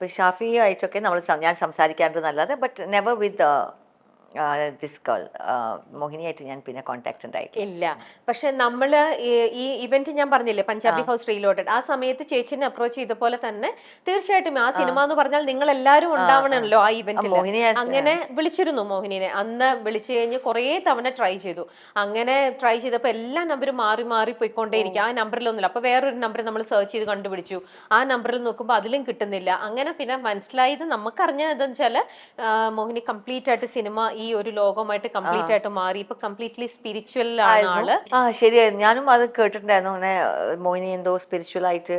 അപ്പോൾ ഷാഫിയുമായിട്ടൊക്കെ ഞാൻ സംസാരിക്കാറുണ്ട് നല്ലത്, but never with this girl മോഹിനിയായിട്ട് ഞാൻ പിന്നെ കോൺടാക്ട് ഉണ്ടായിട്ടില്ല. ഇല്ല. പക്ഷെ നമ്മള് ഈ ഇവന്റ് ഞാൻ പറഞ്ഞില്ലേ പഞ്ചാബി ഹൗസ് റീലോഡഡ്, ആ സമയത്ത് ചേച്ചിനെ അപ്രോച്ച് ചെയ്ത പോലെ തന്നെ തീർച്ചയായിട്ടും ആ സിനിമ എന്ന് പറഞ്ഞാൽ നിങ്ങൾ എല്ലാവരും ഉണ്ടാവണമല്ലോ ആ ഇവന്റിൽ. അങ്ങനെ വിളിച്ചിരുന്നു മോഹിനിനെ. അന്ന് വിളിച്ചു കഴിഞ്ഞ് കുറേ തവണ ട്രൈ ചെയ്തു. അങ്ങനെ ട്രൈ ചെയ്തപ്പോൾ എല്ലാ നമ്പറും മാറി മാറി പോയിക്കൊണ്ടേയിരിക്കും. ആ നമ്പറിലൊന്നുമില്ല. അപ്പൊ വേറൊരു നമ്പർ നമ്മൾ സെർച്ച് ചെയ്ത് കണ്ടുപിടിച്ചു. ആ നമ്പറിൽ നോക്കുമ്പോൾ അതിലും കിട്ടുന്നില്ല. അങ്ങനെ പിന്നെ മനസ്സിലായത്, നമുക്കറിഞ്ഞ എന്താണെന്ന് വെച്ചാല് മോഹിനി കംപ്ലീറ്റ് ആയിട്ട് സിനിമ ഈ ഒരു ലോകമായിട്ട് കംപ്ലീറ്റ് ആയിട്ട് മാറി. ഇപ്പൊ കംപ്ലീറ്റ്ലി സ്പിരിച്വൽ ആണ് ആള്. ശരിയായിരുന്നു. ഞാനും അത് കേട്ടിട്ടുണ്ടായിരുന്നു, അങ്ങനെ മോഹിനി എന്തോ സ്പിരിച്വൽ ആയിട്ട്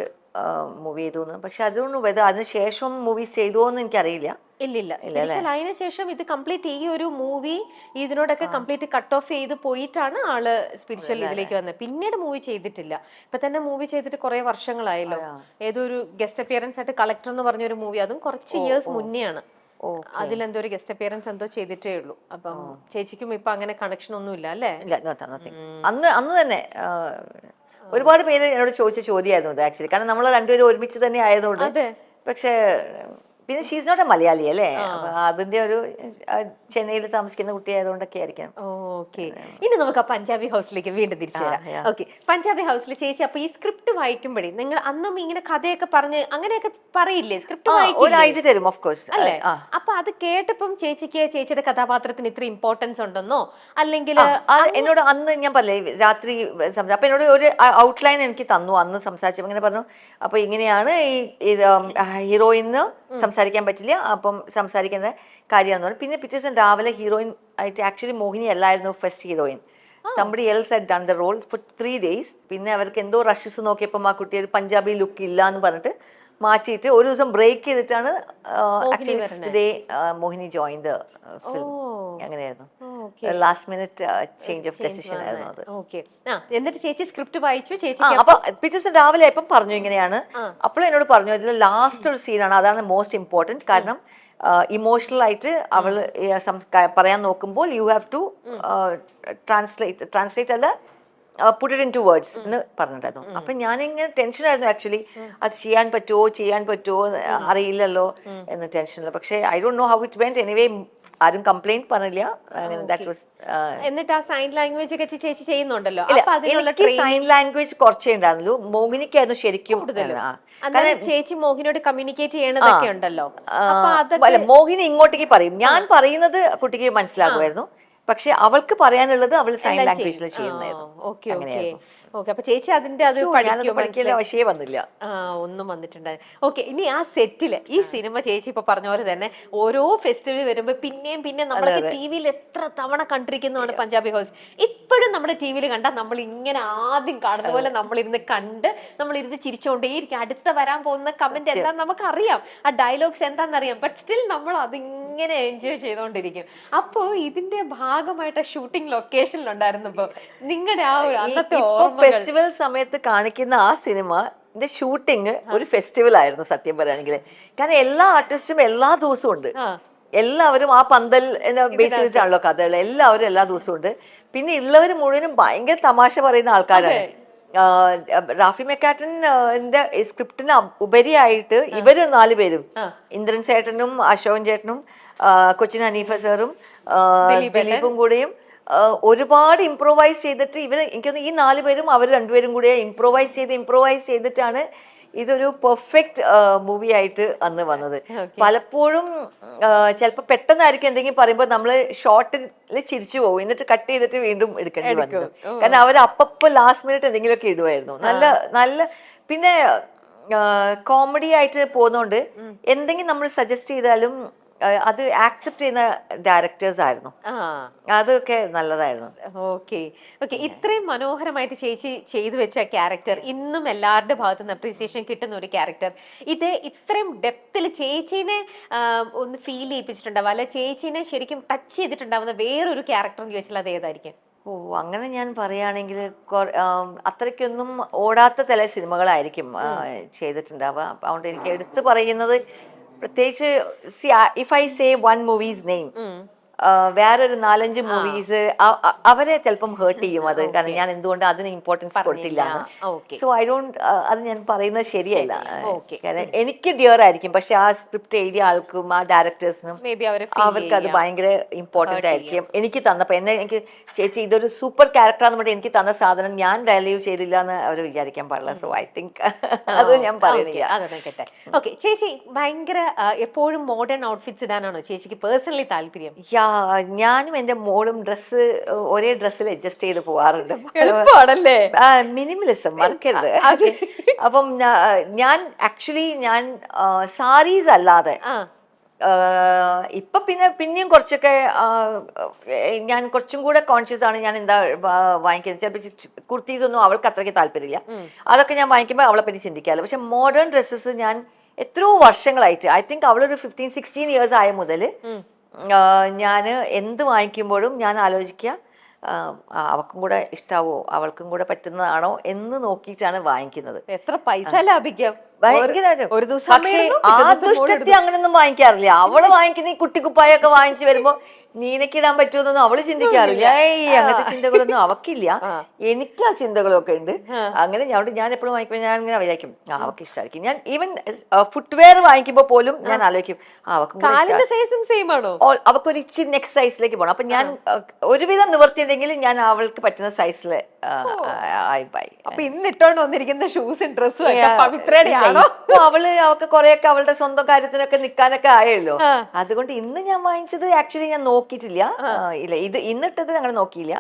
മൂവി ചെയ്തു. പക്ഷെ അതൊന്നും അതിനുശേഷം മൂവീസ് ചെയ്തുവോ എന്ന് എനിക്കറിയില്ല. ഇല്ലില്ല, സ്പിരിച്വൽ ആയതിനു ശേഷം ഇത് കംപ്ലീറ്റ് ഈ ഒരു മൂവി ഇതിനോടൊക്കെ കംപ്ലീറ്റ് കട്ട് ഓഫ് ചെയ്ത് പോയിട്ടാണ് ആള് സ്പിരിച്വൽ ഇതിലേക്ക് വന്നത്. പിന്നീട് മൂവി ചെയ്തിട്ടില്ല. ഇപ്പൊ തന്നെ മൂവി ചെയ്തിട്ട് കുറെ വർഷങ്ങളായല്ലോ. ഏതൊരു ഗസ്റ്റ് അപ്പിയറൻസ് ആയിട്ട് കളക്ടർ എന്ന് പറഞ്ഞൊരു മൂവി, അതും കുറച്ച് ഇയേഴ്സ് മുന്നെയാണ്. അതിലെന്തോ ഒരു ഗസ്റ്റ് അപ്പിയറൻസ് എന്തോ ചെയ്തിട്ടേ ഉള്ളൂ. അപ്പം ചേച്ചിക്കും ഇപ്പൊ അങ്ങനെ കണക്ഷൻ ഒന്നും ഇല്ല അല്ലേ? അന്ന് തന്നെ ഒരുപാട് പേര് എന്നോട് ചോദിച്ച ചോദ്യമായിരുന്നു ആക്ച്വലി. കാരണം നമ്മൾ രണ്ടുപേരും ഒരുമിച്ച് തന്നെ ആയതുകൊണ്ട്. പക്ഷേ പിന്നെ ഷീസ് നോട്ട് എ മലയാളി അല്ലേ, അതിന്റെ ഒരു ചെന്നൈയിൽ താമസിക്കുന്ന കുട്ടിയായതുകൊണ്ടൊക്കെ ആയിരിക്കാം. ഓക്കെ, ഇനി നമുക്ക് ആ പഞ്ചാബി ഹൗസിലേക്ക് വീണ്ടും തിരിച്ചു വരാം. ഓക്കെ, പഞ്ചാബി ഹൗസിൽ ചേച്ചി അപ്പൊ ഈ സ്ക്രിപ്റ്റ് വായിക്കുമ്പോഴേ നിങ്ങൾ അന്നും ഇങ്ങനെ കഥയൊക്കെ പറഞ്ഞ് അങ്ങനെയൊക്കെ പറയില്ലേ? സ്ക്രിപ്റ്റ് തരും ഓഫ് കോഴ്സ് അല്ലേ? അപ്പൊ അത് കേട്ടപ്പം ചേച്ചിക്ക് ചേച്ചിയുടെ കഥാപാത്രത്തിന് ഇത്ര ഇമ്പോർട്ടൻസ് ഉണ്ടെന്നോ, അല്ലെങ്കിൽ എന്നോട് അന്ന് ഞാൻ പറഞ്ഞേ രാത്രി അപ്പൊ എന്നോട് ഒരു ഔട്ട്ലൈൻ എനിക്ക് തന്നു അന്ന് സംസാരിച്ചപ്പോൾ. ഇങ്ങനെ പറഞ്ഞു, അപ്പൊ ഇങ്ങനെയാണ് ഈ ഹീറോയിന് സംസാരിക്കാൻ പറ്റില്ല, അപ്പം സംസാരിക്കുന്ന കാര്യമാണെന്ന് പറഞ്ഞു. പിന്നെ പിറ്റേ ദിവസം രാവിലെ ഹീറോയിൻ ആയിട്ട് ആക്ച്വലി മോഹിനി അല്ലായിരുന്നു first heroine. Somebody else had done the role for 3 days. പിന്നെ അവർക്ക് എന്തോ റഷസ് നോക്കിയപ്പോൾ ആ കുട്ടി ഒരു പഞ്ചാബി ലുക്ക് ഇല്ല എന്ന് പറഞ്ഞിട്ട് മാറ്റിയിട്ട് ഒരു ദിവസം ബ്രേക്ക് ചെയ്തിട്ടാണ് the Mohini join the film. അങ്ങനെയായിരുന്നു, last minute change of decision ആയിരുന്നു അത്. എന്നിട്ട് ചേച്ചി സ്ക്രിപ്റ്റ് വായിച്ചു. ചേച്ചി അപ്പൊ പിറ്റേ ദിവസം രാവിലെ ഇപ്പം പറഞ്ഞു ഇങ്ങനെയാണ്. അപ്പോഴും എന്നോട് പറഞ്ഞു ഇതിൽ ലാസ്റ്റ് ഒരു സീനാണ്, അതാണ് മോസ്റ്റ് ഇമ്പോർട്ടൻറ്റ്. കാരണം ഇമോഷണൽ ആയിട്ട് അവൾ പറയാൻ നോക്കുമ്പോൾ യു ഹാവ് ടു ട്രാൻസ്ലേറ്റ് അല്ല put it in two words എന്ന് പറഞ്ഞിട്ടായിരുന്നു. അപ്പൊ ഞാനിങ്ങനെ ടെൻഷനായിരുന്നു ആക്ച്വലി, അത് ചെയ്യാൻ പറ്റുമോ അറിയില്ലല്ലോ എന്ന് ടെൻഷനില്ല. പക്ഷേ I don't know how it went. Anyway ആരും കംപ്ലൈന്റ് പറഞ്ഞില്ല. എന്നിട്ട് ആ സൈൻ ലാംഗ്വേജ് ഒക്കെ ചേച്ചി ചെയ്യുന്നുണ്ടല്ലോ. സൈൻ ലാംഗ്വേജ് കുറച്ചേ ഉണ്ടായിരുന്നുള്ളൂ. മോഹിനിക്കായിരുന്നു ശരിക്കും. ചേച്ചി മോഹിനിയോട് കമ്മ്യൂണിക്കേറ്റ് ചെയ്യണതൊക്കെ ഉണ്ടല്ലോ. മോഹിനി ഇങ്ങോട്ടേക്ക് പറയും, ഞാൻ പറയുന്നത് കുട്ടിക്ക് മനസ്സിലാകുമായിരുന്നു. പക്ഷെ അവൾക്ക് പറയാനുള്ളത് അവൾ സൈൻ ലാംഗ്വേജിൽ ചെയ്യുന്നതായിരുന്നു. ഓക്കെ, അപ്പൊ ചേച്ചി അതിന്റെ അത് പഠിക്കാൻ വന്നില്ല. ഒന്നും വന്നിട്ടുണ്ടായി. ഓക്കെ, ഇനി ആ സെറ്റില് ഈ സിനിമ ചേച്ചി ഇപ്പൊ പറഞ്ഞ പോലെ തന്നെ ഓരോ ഫെസ്റ്റിവൽ വരുമ്പോ പിന്നെ നമ്മളൊക്കെ ടി വിയിൽ എത്ര തവണ കണ്ടിരിക്കുന്നതാണ് പഞ്ചാബി ഹൗസ്. ഇപ്പോഴും നമ്മുടെ ടി വിയിൽ കണ്ടാൽ നമ്മൾ ഇങ്ങനെ ആദ്യം കാണുന്ന പോലെ നമ്മളിരുന്ന് കണ്ട് നമ്മളിരുന്ന് ചിരിച്ചുകൊണ്ടേയിരിക്കും. അടുത്ത വരാൻ പോകുന്ന കമന്റ് എന്താന്ന് നമുക്കറിയാം, ആ ഡയലോഗ്സ് എന്താണെന്നറിയാം. ബട്ട് സ്റ്റിൽ നമ്മൾ അതിങ്ങനെ എൻജോയ് ചെയ്തോണ്ടിരിക്കും. അപ്പോ ഇതിന്റെ ഭാഗമായിട്ട് ഷൂട്ടിംഗ് ലൊക്കേഷനിലുണ്ടായിരുന്നപ്പോ നിങ്ങളുടെ ആ ഒരു അന്നത്തെ ഫെസ്റ്റിവൽ സമയത്ത് കാണിക്കുന്ന ആ സിനിമ ഷൂട്ടിങ് ഒരു ഫെസ്റ്റിവൽ ആയിരുന്നു സത്യം പറയുകയാണെങ്കിൽ. കാരണം എല്ലാ ആർട്ടിസ്റ്റും എല്ലാ ദിവസവും ഉണ്ട്. എല്ലാവരും ആ പന്തൽ ബേസ് ചെയ്തിട്ടാണല്ലോ കഥകൾ. എല്ലാവരും എല്ലാ ദിവസവും ഉണ്ട്. പിന്നെ ഉള്ളവർ മുഴുവനും ഭയങ്കര തമാശ പറയുന്ന ആൾക്കാരാണ്. റാഫി മെക്കാറ്റന്റെ സ്ക്രിപ്റ്റിന് ഉപരിയായിട്ട് ഇവര് 4 പേരും, ഇന്ദ്രൻ ചേട്ടനും അശോകൻ ചേട്ടനും കൊച്ചിൻ ഹനീഫ സാറും ദിലീപും കൂടെയും ഒരുപാട് ഇംപ്രൂവൈസ് ചെയ്തിട്ട് എനിക്കൊന്ന് ഈ 4 പേരും അവർ 2 പേരും കൂടെ ഇംപ്രൂവൈസ് ചെയ്തിട്ടാണ് ഇതൊരു പെർഫെക്റ്റ് മൂവി ആയിട്ട് അന്ന് വന്നത്. പലപ്പോഴും ചിലപ്പോൾ പെട്ടെന്നായിരിക്കും എന്തെങ്കിലും പറയുമ്പോൾ നമ്മൾ ഷോർട്ടിൽ ചിരിച്ചു പോകും, എന്നിട്ട് കട്ട് ചെയ്തിട്ട് വീണ്ടും എടുക്കേണ്ടി വന്നത്. കാരണം അവർ അപ്പപ്പോൾ ലാസ്റ്റ് മിനിറ്റ് എന്തെങ്കിലുമൊക്കെ ഇടുമായിരുന്നു. നല്ല പിന്നെ കോമഡി ആയിട്ട് പോകുന്നോണ്ട് എന്തെങ്കിലും നമ്മൾ സജസ്റ്റ് ചെയ്താലും അത് ആക്സെപ്റ്റ് ചെയ്യുന്ന ഡയറക്ടേഴ്സ് ആയിരുന്നു. അതൊക്കെ നല്ലതായിരുന്നു. ഓക്കെ, ഇത്രയും മനോഹരമായിട്ട് ചേച്ചി ചെയ്തു വെച്ച ക്യാരക്ടർ ഇന്നും എല്ലാവരുടെ ഭാഗത്തുനിന്ന് അപ്രീസിയേഷൻ കിട്ടുന്ന ഒരു ക്യാരക്ടർ. ഇത് ഇത്രയും ഡെപ്തിൽ ചേച്ചീനെ ഒന്ന് ഫീൽ ചെയ്യിപ്പിച്ചിട്ടുണ്ടാവും, അല്ലെ ചേച്ചീനെ ശരിക്കും ടച്ച് ചെയ്തിട്ടുണ്ടാവുന്ന വേറൊരു ക്യാരക്ടർ എന്ന് ചോദിച്ചാൽ അത് ഏതായിരിക്കും? അങ്ങനെ ഞാൻ പറയുകയാണെങ്കിൽ അത്രയ്ക്കൊന്നും ഓടാത്ത ചില സിനിമകളായിരിക്കും ചെയ്തിട്ടുണ്ടാവുക. അതുകൊണ്ട് എനിക്ക് എടുത്തു പറയുന്നത് പ്രത്യേകിച്ച് if I say one movies name, വേറൊരു 4-5 മൂവീസ് അവരെ ചിലപ്പം ഹേർട്ട് ചെയ്യും അത്, കാരണം ഞാൻ എന്തുകൊണ്ട് അതിന് ഇമ്പോർട്ടൻസ് കൊടുത്തില്ല. സോ ഐ ഡോണ്ട്, അത് ഞാൻ പറയുന്നത് ശരിയല്ല. കാരണം എനിക്ക് ഡിയർ ആയിരിക്കും, പക്ഷെ ആ സ്ക്രിപ്റ്റ് എഴുതിയ ആൾക്കും ആ ഡയറക്ടേഴ്സിനും അവർക്ക് അത് ഭയങ്കര ഇമ്പോർട്ടന്റ് ആയിരിക്കും. എനിക്ക് തന്നപ്പോ എനിക്ക് ചേച്ചി ഇതൊരു സൂപ്പർ ക്യാരക്ടറാന്ന് പറഞ്ഞിട്ട് എനിക്ക് തന്ന സാധനം ഞാൻ വാല്യൂ ചെയ്തില്ല എന്ന് അവർ വിചാരിക്കാൻ പാടില്ല. സോ ഐ തിങ്ക് അത് ഞാൻ പറയുന്നില്ല. ഓക്കെ, ചേച്ചി ഭയങ്കര എപ്പോഴും മോഡേൺ ഔട്ട്ഫിറ്റ്സ് ഇടാനാണോ ചേച്ചിക്ക് പേഴ്സണലി താല്പര്യം? ഞാനും എന്റെ മോളും ഒരേ ഡ്രസ്സിൽ അഡ്ജസ്റ്റ് ചെയ്ത് പോവാറുണ്ട്. മിനിമലിസം മറക്കരുത്. അപ്പം ഞാൻ ആക്ച്വലി സാരീസ് അല്ലാതെ ഇപ്പൊ പിന്നെയും കുറച്ചൊക്കെ ഞാൻ കുറച്ചും കൂടെ കോൺഷ്യസ് ആണ്. ഞാൻ എന്താ വാങ്ങിക്കുന്നത്, ചിലപ്പോൾ കുർത്തീസ് ഒന്നും അവൾക്ക് അത്രയ്ക്ക് താല്പര്യമില്ല. അതൊക്കെ ഞാൻ വാങ്ങിക്കുമ്പോൾ അവളെ പറ്റി ചിന്തിക്കാറില്ല. പക്ഷെ മോഡേൺ ഡ്രസ്സസ് ഞാൻ എത്രയോ വർഷങ്ങളായിട്ട്, ഐ തിങ്ക് അവളൊരു 15-16 ഇയേഴ്സ് ആയ മുതൽ ഞാൻ എന്ത് വാങ്ങിക്കുമ്പോഴും ഞാൻ ആലോചിക്കുക അവൾക്കും കൂടെ ഇഷ്ടാവോ, അവൾക്കും കൂടെ പറ്റുന്നതാണോ എന്ന് നോക്കിയിട്ടാണ് വാങ്ങിക്കുന്നത്. എത്ര പൈസ ലാഭിക്കാം ഒരു ദിവസം. പക്ഷേ ആ ദുഷ്ടത്തി അങ്ങനൊന്നും വാങ്ങിക്കാറില്ല. അവള് വാങ്ങിക്കുന്ന ഈ കുട്ടിക്കുപ്പായൊക്കെ വാങ്ങിച്ചു വരുമ്പോ നീനക്ക് ഇടാൻ പറ്റുമെന്നൊന്നും അവള് ചിന്തിക്കാറില്ല. അങ്ങനത്തെ ചിന്തകളൊന്നും അവക്കില്ല. എനിക്ക് ആ ചിന്തകളൊക്കെ ഉണ്ട്. അങ്ങനെ ഞാൻ എപ്പോഴും വാങ്ങിക്കുമ്പോൾ ഞാൻ ഇങ്ങനെ വിചാരിക്കും അവൾക്ക് ഇഷ്ടമായിരിക്കും. ഞാൻ ഈവൻ ഫുട്വെയർ വാങ്ങിക്കുമ്പോ പോലും ഞാൻ ആലോചിക്കും അവൾക്കൊരു ഇച്ചിരി നെക്സ്റ്റ് സൈസിലേക്ക് പോകണം. അപ്പൊ ഞാൻ ഒരുവിധം നിവർത്തിയുണ്ടെങ്കിൽ ഞാൻ അവൾക്ക് പറ്റുന്ന സൈസില് അപ്പൊ ഇന്ന് ഇട്ടോണ്ട് വന്നിരിക്കുന്ന ഷൂസും ഡ്രസ്സും അവൾക്ക് കുറെയൊക്കെ അവളുടെ സ്വന്തം കാര്യത്തിനൊക്കെ നിക്കാനൊക്കെ ആയല്ലോ. അതുകൊണ്ട് ഇന്ന് ഞാൻ വാങ്ങിച്ചത് ആക്ച്വലി ഞാൻ നോക്കിയിട്ടില്ല. ഇല്ല, ഇത് ഇന്നിട്ടത് ഞങ്ങൾ നോക്കിയില്ല.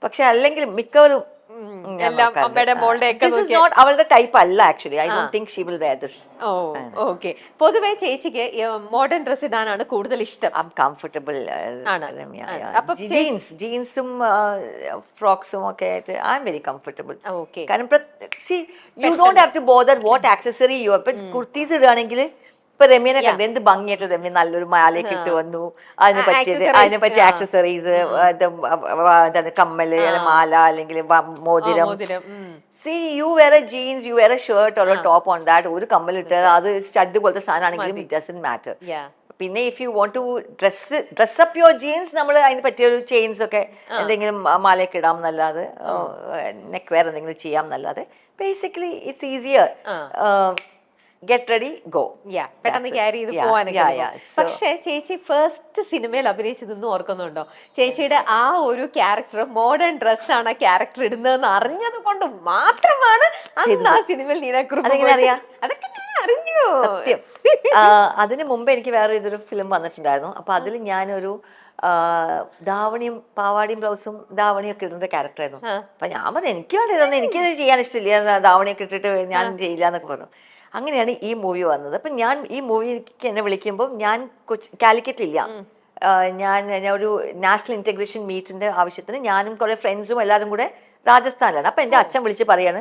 പക്ഷെ അല്ലെങ്കിൽ മിക്കവരും അവളുടെ ടൈപ്പ് അല്ല actually. I don't think she will wear this. Okay, പൊതുവേ ചേച്ചിക്ക് മോഡേൺ ഡ്രസ് ഇടാനാണ് കൂടുതൽ ഇഷ്ടം. ഐ ആം കംഫർട്ടബിൾ ആണ്. ജീൻസും ഫ്രോക്സും ഒക്കെ ആയിട്ട് ഐ ആം വെരി കംഫർട്ടബിൾ. കാരണം see you don't have to bother what accessory you. ഇപ്പൊ കുർത്തീസ് ഇടുകയാണെങ്കിൽ ഇപ്പൊ രമ്യനെ കണ്ടു എന്ത് ഭംഗിയായിട്ട് രമ്യ നല്ലൊരു മാലയൊക്കെ ഇട്ട് വന്നു. അതിനെ പറ്റിയ ആക്സസറീസ്, എന്താണ് കമ്മല്, മാല, അല്ലെങ്കിൽ മോതിരം. See, you wear a jeans, you wear a shirt or a top on that. ഒരു കമ്മലിട്ട് അത് സ്റ്റഡ് പോലത്തെ സാധനമാണെങ്കിലും it doesn't matter. പിന്നെ if you want to dress up your jeans, നമ്മൾ അതിന് പറ്റിയൊരു ചെയിൻസ് ഒക്കെ എന്തെങ്കിലും മാലയൊക്കെ ഇടാം എന്നല്ലാതെ, നെക്ക് വെയർ എന്തെങ്കിലും ചെയ്യാം എന്നല്ലാതെ, basically it's easier. Get ready, go. പെട്ടെന്ന് ക്യാരി ചെയ്ത് പോവാനൊക്കെ. പക്ഷെ ചേച്ചി ഫസ്റ്റ് സിനിമയിൽ അഭിനയിച്ചതൊന്നും ഓർക്കുന്നുണ്ടോ? ചേച്ചിയുടെ ആ ഒരു ക്യാരക്ടർ മോഡേൺ ഡ്രസ്സാണ് ആ ക്യാരക്ടർ ഇടുന്നതെന്ന് അറിഞ്ഞത് കൊണ്ട് മാത്രമാണ് അന്ന് ആ സിനിമയിൽ നീനാക്കുറുപ്പ് അറിയാം. അതൊക്കെ അറിഞ്ഞു. സത്യം. അതിന് മുമ്പ് എനിക്ക് വേറെ ഇതൊരു ഫിലിം വന്നിട്ടുണ്ടായിരുന്നു. അപ്പൊ അതിൽ ഞാനൊരു ധാവണിയും പാവാടിയും ബ്ലൗസും ധാവണിയും ഒക്കെ ഇടുന്ന ക്യാരക്ടറായിരുന്നു. അപ്പൊ ഞാൻ പറഞ്ഞു എനിക്ക് വേണ്ട ഇതൊന്നും, എനിക്കത് ചെയ്യാൻ ഇഷ്ടമില്ല, ധാവണിയൊക്കെ ഇട്ടിട്ട് ഞാൻ ചെയ്യില്ല എന്നൊക്കെ പറഞ്ഞു. അങ്ങനെയാണ് ഈ മൂവി വന്നത്. അപ്പം ഞാൻ ഈ മൂവിക്ക് എന്നെ വിളിക്കുമ്പോൾ ഞാൻ കാലിക്കറ്റിലില്ല. ഞാൻ ഒരു നാഷണൽ ഇന്റഗ്രേഷൻ മീറ്റിന്റെ ആവശ്യത്തിന് ഞാനും കുറെ ഫ്രണ്ട്സും എല്ലാവരും കൂടെ രാജസ്ഥാനിലാണ്. അപ്പൊ എന്റെ അച്ഛൻ വിളിച്ച് പറയാണ്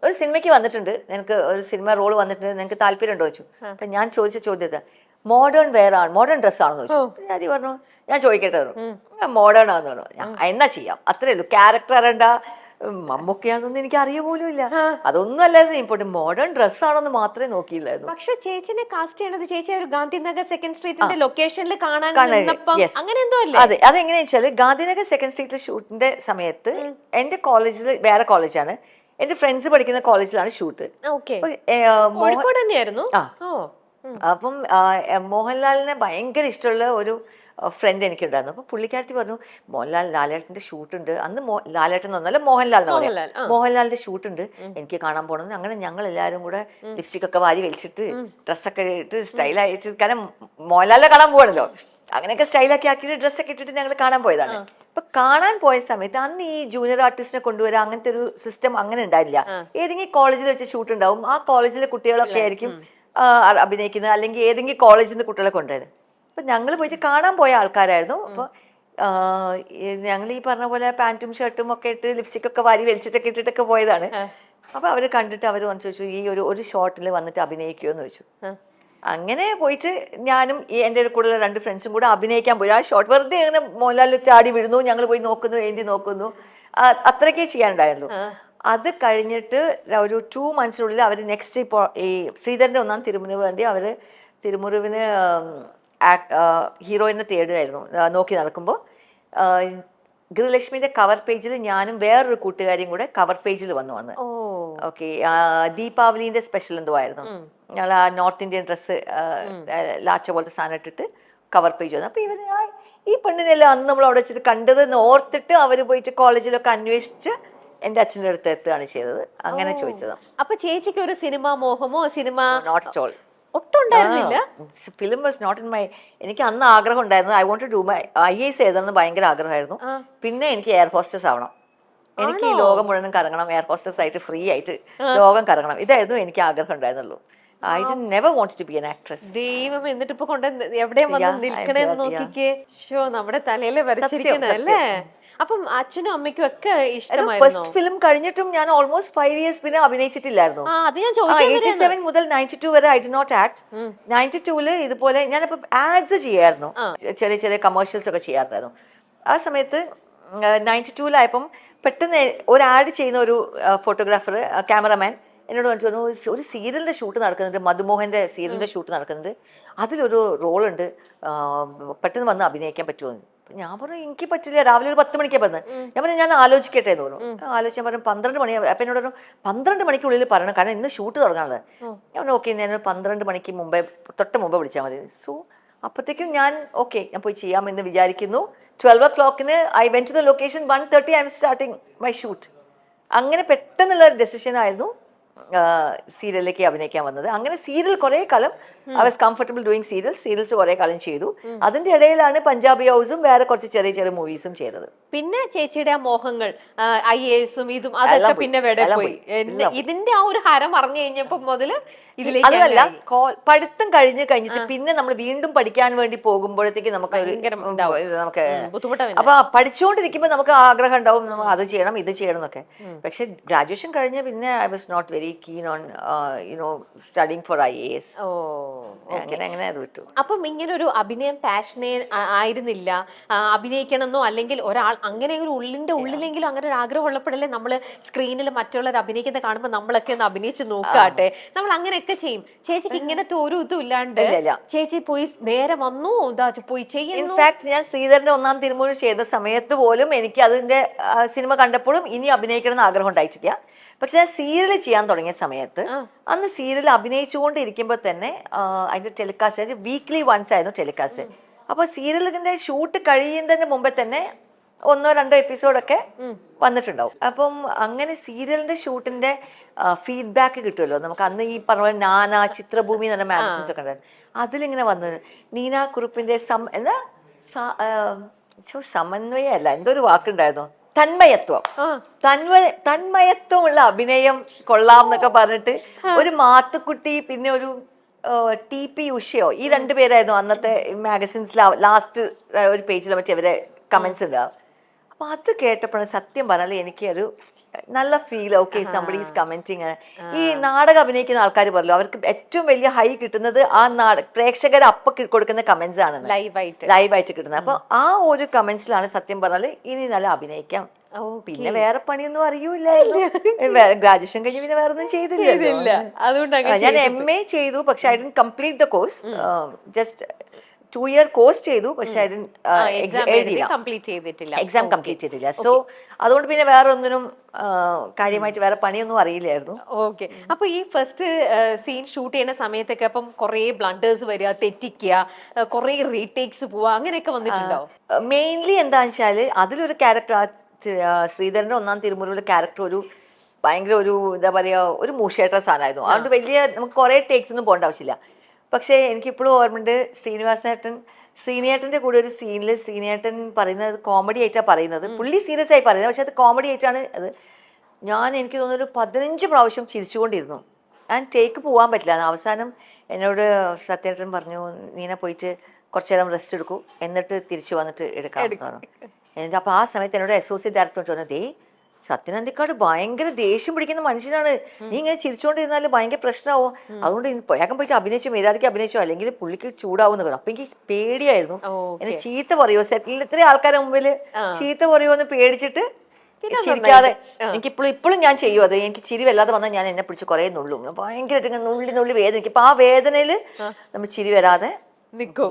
ഒരു സിനിമയ്ക്ക് വന്നിട്ടുണ്ട്, നിനക്ക് ഒരു സിനിമ റോൾ വന്നിട്ടുണ്ട്, നിനക്ക് താല്പര്യം ഉണ്ടോ ചോദിച്ചു. അപ്പൊ ഞാൻ ചോദിച്ച ചോദ്യത്തെ മോഡേൺ വെയർ ആണ്, മോഡേൺ ഡ്രസ് ആണെന്ന് ചോദിച്ചു. ഞാൻ പറഞ്ഞു ഞാൻ ചോദിക്കട്ടെ പറഞ്ഞു, മോഡേൺ ആണെന്ന് പറഞ്ഞു. എന്നാ ചെയ്യാം, അത്രേ ഉള്ളൂ. ക്യാരക്ടർ അറിയണ്ട, മമ്മൂക്കയാണെന്നൊന്നും എനിക്ക് അറിയ പോലും ഇല്ല. അതൊന്നും അല്ലായിരുന്നു ഇമ്പോർട്ടന്റ്, മോഡേൺ ഡ്രസ് ആണെന്ന് മാത്രമേ നോക്കിയില്ലായിരുന്നു. പക്ഷെ ചേച്ചിനെ കാസ്റ്റ് ചെയ്യണത് ചേച്ചി ഒരു ഗാന്ധിനഗർ സെക്കൻഡ് സ്ട്രീറ്റിന്റെ ലൊക്കേഷനിൽ കാണാൻ അങ്ങനെ എന്തോ അല്ലേ? അതെ, അതെങ്ങനെയാ വെച്ചാല് ഗാന്ധിനഗർ സെക്കൻഡ് സ്ട്രീറ്റിലെ ഷൂട്ടിന്റെ സമയത്ത് എന്റെ കോളേജിൽ, വേറെ കോളേജാണ്, എന്റെ ഫ്രണ്ട്സ് പഠിക്കുന്ന കോളേജിലാണ് ഷൂട്ട്. അപ്പം മോഹൻലാലിനെ ഭയങ്കര ഇഷ്ടമുള്ള ഒരു ഫ്രണ്ട് എനിക്കുണ്ടായിരുന്നു. അപ്പൊ പുള്ളിക്കാരത്തി പറഞ്ഞു ലാലേട്ടന്റെ ഷൂട്ടുണ്ട്. അന്ന് ലാലേട്ടൻ എന്നല്ല മോഹൻലാൽ എന്ന് പറയാം, മോഹൻലാലിന്റെ ഷൂട്ടുണ്ട്, എനിക്ക് കാണാൻ പോകണമെന്ന്. അങ്ങനെ ഞങ്ങൾ എല്ലാവരും കൂടെ ലിപ്സ്റ്റിക് ഒക്കെ വാരി വലിച്ചിട്ട് ഡ്രസ്സൊക്കെ ഇട്ട് സ്റ്റൈലായിട്ട്, കാരണം മോഹൻലാലിനെ കാണാൻ പോകണല്ലോ, അങ്ങനെയൊക്കെ സ്റ്റൈലാക്കി ആക്കിയിട്ട് ഡ്രസ്സൊക്കെ ഇട്ടിട്ട് ഞങ്ങൾ കാണാൻ പോയതാണ്. അപ്പൊ കാണാൻ പോയ സമയത്ത് അന്ന് ഈ ജൂനിയർ ആർട്ടിസ്റ്റിനെ കൊണ്ടുവരാൻ അങ്ങനത്തെ ഒരു സിസ്റ്റം അങ്ങനെ ഉണ്ടായില്ല. ഏതെങ്കിലും കോളേജിൽ വെച്ച് ഷൂട്ട് ഉണ്ടാവും, ആ കോളേജിലെ കുട്ടികളൊക്കെ ആയിരിക്കും അഭിനയിക്കുന്നത്, അല്ലെങ്കിൽ ഏതെങ്കിലും കോളേജിൽ നിന്ന് കുട്ടികളെ കൊണ്ടുവരുന്നത്. അപ്പൊ ഞങ്ങൾ പോയിട്ട് കാണാൻ പോയ ആൾക്കാരായിരുന്നു. അപ്പൊ ഞങ്ങൾ ഈ പറഞ്ഞ പോലെ പാന്റും ഷർട്ടും ഒക്കെ ഇട്ട് ലിപ്സ്റ്റിക് ഒക്കെ വാരി വലിച്ചിട്ടൊക്കെ ഇട്ടിട്ടൊക്കെ പോയതാണ്. അപ്പൊ അവര് കണ്ടിട്ട് അവര് വന്ന് ചോദിച്ചു ഈ ഒരു ഷോട്ടിൽ വന്നിട്ട് അഭിനയിക്കുമോ എന്ന് ചോദിച്ചു. അങ്ങനെ പോയിട്ട് ഞാനും എൻ്റെ കൂടെ 2 ഫ്രണ്ട്സും കൂടെ അഭിനയിക്കാൻ പോയി. ആ ഷോട്ട് വെറുതെ ഇങ്ങനെ മോഹൻലാലിൽ ചാടി വീഴുന്നു, ഞങ്ങൾ പോയി നോക്കുന്നു, എഴുതി നോക്കുന്നു, അത്രയ്ക്കേ ചെയ്യാനുണ്ടായിരുന്നു. അത് കഴിഞ്ഞിട്ട് ഒരു 2 months അവർ നെക്സ്റ്റ് ഇപ്പോൾ ഈ ശ്രീധരൻ്റെ 1ാം തിരുമുറിവ് വേണ്ടി അവര് തിരുമുറിവിന് ഹീറോയിനെ തേടുകയായിരുന്നു. നോക്കി നടക്കുമ്പോൾ ഗൃഹലക്ഷ്മിയുടെ കവർ പേജിൽ ഞാനും വേറൊരു കൂട്ടുകാരിയും കൂടെ കവർ പേജിൽ വന്ന് ഓക്കെ ദീപാവലിന്റെ സ്പെഷ്യൽ എന്തോ ആയിരുന്നു. ഞങ്ങൾ ആ നോർത്ത് ഇന്ത്യൻ ഡ്രസ്സ് ലാച്ച പോലത്തെ സാധനം ഇട്ടിട്ട് കവർ പേജ് വന്നു. അപ്പൊ ഇവര് ഈ പെണ്ണിനെല്ലാം അന്ന് നമ്മൾ അവിടെ വെച്ചിട്ട് കണ്ടതെന്ന് ഓർത്തിട്ട് അവർ പോയിട്ട് കോളേജിലൊക്കെ അന്വേഷിച്ച് എന്റെ അച്ഛൻ്റെ അടുത്ത് എത്തുകയാണ് ചെയ്തത്. അങ്ങനെ ചോദിച്ചത്. അപ്പൊ ചേച്ചിക്ക് ഒരു സിനിമ മോഹമോ സിനിമ നോട്ട് അറ്റ് ഓൾ ഒട്ടും ഉണ്ടായിരുന്നില്ല? Film was not in my. എനിക്ക് അന്ന് ആഗ്രഹം ഉണ്ടായിരുന്നു. I want to do my IAS എഴുതണമെന്ന് ഭയങ്കര ആഗ്രഹമായിരുന്നു. പിന്നെ എനിക്ക് എയർ ഹോസ്റ്റസ് ആവണം. എനിക്ക് ഈ ലോകം മുഴുവൻ കറങ്ങണം, എയർ ഹോസ്റ്റസ് ആയിട്ട് ഫ്രീ ആയിട്ട് ലോകം കറങ്ങണം. ഇതായിരുന്നു എനിക്ക് ആഗ്രഹം ഉണ്ടായിരുന്നുള്ളൂ. I never wanted to be an actress. ദൈവം, എന്നിട്ട് ഇപ്പൊ കൊണ്ട് എവിടെയും വന്ന് നിൽക്കണേന്ന് നോക്കിക്കേ. ഷോ നമ്മുടെ തലയില് വരച്ചിരിക്കുന്നല്ലേ. അപ്പം അച്ഛനും അമ്മയ്ക്കും ഒക്കെ ഇഷ്ടമായിരുന്നു. ഫസ്റ്റ് ഫിലിം കഴിഞ്ഞിട്ടും ഞാൻ ഓൾമോസ്റ്റ് 5 years പിന്നെ അഭിനയിച്ചിട്ടില്ലായിരുന്നു. 87 മുതൽ 92 വരെ ഐ ഡി നോട്ട് ആക്ട്. 92-ല് ഇതുപോലെ ഞാനിപ്പോ ആഡ്സ് ചെയ്യായിരുന്നു, ചെറിയ ചെറിയ കമേഴ്ഷ്യൽസ് ഒക്കെ ചെയ്യാറുണ്ടായിരുന്നു. ആ സമയത്ത് 92-ലായപ്പം പെട്ടെന്ന് ഒരു ആഡ് ചെയ്യുന്ന ഒരു ഫോട്ടോഗ്രാഫർ ക്യാമറമാൻ എന്നോട് പറഞ്ഞു, ഒരു സീരിയലിന്റെ ഷൂട്ട് നടക്കുന്നുണ്ട്, മധുമോഹന്റെ സീരിയലിന്റെ ഷൂട്ട് നടക്കുന്നുണ്ട്, അതിലൊരു റോളുണ്ട്, പെട്ടെന്ന് വന്ന് അഭിനയിക്കാൻ പറ്റുമോ? ഞാൻ പറഞ്ഞു എനിക്ക് പറ്റില്ല, രാവിലെ ഒരു 10 മണിക്കാണ് പറഞ്ഞത്. ഞാൻ പറഞ്ഞു ഞാൻ ആലോചിക്കട്ടെ എന്ന് പറഞ്ഞു. ആലോചിക്കാൻ പറഞ്ഞു 12 മണി. അപ്പൊ എന്നോട് പറഞ്ഞു 12 മണിക്കുള്ളിൽ പറയണം, കാരണം ഇന്ന് ഷൂട്ട് തുടങ്ങാനുള്ളത്. ഞാൻ പറഞ്ഞു ഓക്കെ, ഞാൻ 12 മണിക്ക് മുമ്പേ തൊട്ട് മുമ്പേ വിളിച്ചാൽ മതി. സോ അപ്പോഴത്തേക്കും ഞാൻ ഓക്കെ, ഞാൻ പോയി ചെയ്യാമെന്ന് വിചാരിക്കുന്നു. 12 o'clock I went to the location. 1:30 I am starting my shoot. അങ്ങനെ പെട്ടെന്നുള്ള ഒരു ഡെസിഷൻ ആയിരുന്നു സീരിയലിലേക്ക് അഭിനയിക്കാൻ വന്നത്. അങ്ങനെ സീരിയൽ കുറെ കാലം I was comfortable doing serials കുറെ കാലം ചെയ്തു. അതിന്റെ ഇടയിലാണ് പഞ്ചാബി ഹൗസും വേറെ കുറച്ച് ചെറിയ ചെറിയ മൂവീസും ചെയ്തത്. പിന്നെ ചേച്ചിയുടെ ആ മോഹങ്ങൾ IAS-ഉം ഇതും അതൊക്കെ പിന്നെ പോയി. ഇതിന്റെ ആ ഒരു ഹരം അറിഞ്ഞു കഴിഞ്ഞപ്പോ മുതല് ഇതിലേക്ക് അതല്ല, പഠിത്തം കഴിഞ്ഞിട്ട് പിന്നെ നമ്മൾ വീണ്ടും പഠിക്കാൻ വേണ്ടി പോകുമ്പോഴത്തേക്ക് നമുക്ക് ബുദ്ധിമുട്ടാണ്. അപ്പൊ പഠിച്ചുകൊണ്ടിരിക്കുമ്പോ നമുക്ക് ആഗ്രഹം ഉണ്ടാവും, അത് ചെയ്യണം ഇത് ചെയ്യണം എന്നൊക്കെ. പക്ഷെ ഗ്രാജുവേഷൻ കഴിഞ്ഞ പിന്നെ I was not very keen on studying for IAS. അങ്ങനെ അത് വിട്ടു. അപ്പം ഇങ്ങനെ ഒരു അഭിനയം പാഷനേ ആയിരുന്നില്ല, അഭിനയിക്കണമെന്നോ അല്ലെങ്കിൽ ഒരാൾ അങ്ങനെ ഒരു ഉള്ളിലെങ്കിലും അങ്ങനെ ഒരു ആഗ്രഹം ഉള്ളപ്പോഴല്ലേ നമ്മള് സ്ക്രീനിൽ മറ്റുള്ളവർ അഭിനയിക്കുന്ന കാണുമ്പോൾ നമ്മളൊക്കെ ഒന്ന് അഭിനയിച്ച് നോക്കാട്ടെ, നമ്മൾ അങ്ങനെയൊക്കെ ചെയ്യും. ചേച്ചിക്ക് ഇങ്ങനത്തെ ഒരു ഇതും ഇല്ലാണ്ട് ചേച്ചി പോയി നേരെ വന്നു പോയി ചെയ്യുന്നു. ഇൻഫാക്ട് ഞാൻ ശ്രീധരന്റെ 1-ാം തിരുമുറി ചെയ്ത സമയത്ത് പോലും എനിക്ക് അതിന്റെ സിനിമ കണ്ടപ്പോഴും ഇനി അഭിനയിക്കണം എന്ന് ആഗ്രഹം ഉണ്ടായിട്ടില്ല. പക്ഷെ ഞാൻ സീരിയൽ ചെയ്യാൻ തുടങ്ങിയ സമയത്ത് അന്ന് സീരിയൽ അഭിനയിച്ചുകൊണ്ടിരിക്കുമ്പോൾ തന്നെ അതിന്റെ ടെലികാസ്റ്റ് വീക്ക്ലി വൺസ് ആയിരുന്നു ടെലികാസ്റ്റ്. അപ്പൊ സീരിയലിന്റെ ഷൂട്ട് കഴിയുന്നതിന് മുമ്പേ തന്നെ 1-2 എപ്പിസോഡൊക്കെ വന്നിട്ടുണ്ടാവും. അപ്പം അങ്ങനെ സീരിയലിന്റെ ഷൂട്ടിന്റെ ഫീഡ്ബാക്ക് കിട്ടുമല്ലോ നമുക്ക്. അന്ന് ഈ പറഞ്ഞ നാനാ ചിത്രഭൂമി എന്ന് പറഞ്ഞ മാഗസിൻസ് ഒക്കെ ഉണ്ടായിരുന്നു. അതിലിങ്ങനെ വന്നു നീന കുറുപ്പിന്റെ സമന്വയമല്ല, എന്തോ ഒരു വാക്കുണ്ടായിരുന്നു, തന്മയത്വമുള്ള അഭിനയം കൊള്ളാം എന്നൊക്കെ പറഞ്ഞിട്ട് ഒരു മാത്തുക്കുട്ടി പിന്നെ ഒരു TP ഉഷയോ, ഈ 2 പേരായിരുന്നു അന്നത്തെ മാഗസിൻസിൽ ലാസ്റ്റ് ഒരു പേജിൽ മറ്റേ അവരെ കമന്റ്സ് ഉണ്ടാവും. അപ്പൊ അത് കേട്ടപ്പോഴാണ് സത്യം പറഞ്ഞാൽ എനിക്ക് ഒരു നല്ല feel. Okay, somebody is commenting. ഈ നാടകം അഭിനയിക്കുന്ന ആൾക്കാർ പറയല്ലോ, അവർക്ക് ഏറ്റവും വലിയ ഹൈ കിട്ടുന്നത് ആ പ്രേക്ഷകർ അപ്പൊ കൊടുക്കുന്ന കമന്റ്സ് ആണ്, ലൈവായിട്ട് കിട്ടുന്നത്. അപ്പൊ ആ ഒരു കമന്റ്സിലാണ് സത്യം പറഞ്ഞാൽ ഇനി നല്ല അഭിനയിക്കാം. പിന്നെ വേറെ പണിയൊന്നും അറിയൂലായിരുന്നു. ഗ്രാജുവേഷൻ കഴിഞ്ഞ് പിന്നെ വേറെ ഒന്നും ചെയ്തില്ല. ഞാൻ MA ചെയ്തു, പക്ഷെ I didn't complete the course. Just 2-year course ചെയ്തു, പക്ഷെ എക്സാം കംപ്ലീറ്റ് ചെയ്തില്ല. സോ അതുകൊണ്ട് പിന്നെ വേറെ ഒന്നിനും കാര്യമായിട്ട് വേറെ പണിയൊന്നും അറിയില്ലായിരുന്നു. ഓക്കെ. അപ്പൊ ഈ ഫസ്റ്റ് സീൻ ഷൂട്ട് ചെയ്യുന്ന സമയത്തൊക്കെ അപ്പം കുറെ ബ്ലണ്ടേഴ്സ് വരിക, തെറ്റിക്കുക, കുറെ റീടേക്സ് പോവുക, അങ്ങനെയൊക്കെ വന്നിട്ടുണ്ടോ? മെയിൻലി എന്താണെന്ന് വെച്ചാല് അതിലൊരു ക്യാരക്ടർ, ശ്രീധരന്റെ 1-ാം തിരുമുറിയിലെ ക്യാരക്ടർ ഒരു ഭയങ്കര ഒരു എന്താ പറയാ ഒരു മൂഷേട്ട സാധനമായിരുന്നു. അതുകൊണ്ട് വലിയ നമുക്ക് കുറെ ടേക്സ് ഒന്നും പോകേണ്ട ആവശ്യമില്ല. പക്ഷേ എനിക്കിപ്പോഴും ഓർമ്മയുണ്ട്, ശ്രീനിയേട്ടൻ്റെ കൂടെ ഒരു സീനിൽ ശ്രീനിയേട്ടൻ പറയുന്നത് കോമഡി ആയിട്ടാണ് പറയുന്നത്. പുള്ളി സീരിയസ് ആയി പറയുന്നത്, പക്ഷെ അത് കോമഡി ആയിട്ടാണ് അത്. എനിക്ക് തോന്നുന്നു ഒരു 15 പ്രാവശ്യം ചിരിച്ചുകൊണ്ടിരുന്നു. ഞാൻ ടേക്ക് പോകാൻ പറ്റില്ല. അവസാനം എന്നോട് സത്യേട്ടൻ പറഞ്ഞു, നീന പോയിട്ട് കുറച്ചു നേരം റെസ്റ്റ് എടുക്കൂ, എന്നിട്ട് തിരിച്ചു വന്നിട്ട് എടുക്കാം പറഞ്ഞു. എന്നിട്ട് അപ്പോൾ ആ സമയത്ത് എന്നോട് അസോസിയേറ്റ് ഡയറക്ടർ പറഞ്ഞു, സത്യനന്ദിക്കാട് ഭയങ്കര ദേഷ്യം പിടിക്കുന്ന മനുഷ്യനാണ്, നീ ഇങ്ങനെ ചിരിച്ചുകൊണ്ടിരുന്നാലും ഭയങ്കര പ്രശ്നമാവും, അതുകൊണ്ട് വേഗം പോയിട്ട് അഭിനയിച്ചു, മേധാവിക്ക് അഭിനയിച്ചോ, അല്ലെങ്കിൽ പുള്ളിക്ക് ചൂടാവും. അപ്പൊ എനിക്ക് പേടിയായിരുന്നു, എന്നെ ചീത്ത പറയുമോ, സെറ്റിൽ ഇത്രയും ആൾക്കാരുടെ മുമ്പിൽ ചീത്ത പറയുമോ എന്ന് പേടിച്ചിട്ട് ചിരിക്കാതെ ഇപ്പോഴും ഞാൻ ചെയ്യും അത്. എനിക്ക് ചിരി വല്ലാതെ വന്നാൽ ഞാൻ എന്നെ പിടിച്ച് കുറെ നുള്ളും, ഭയങ്കരമായിട്ട് നുള്ളി വേദനിക്കും. അപ്പൊ ആ വേദനയിൽ നമ്മൾ ചിരി വരാതെ നിൽക്കും.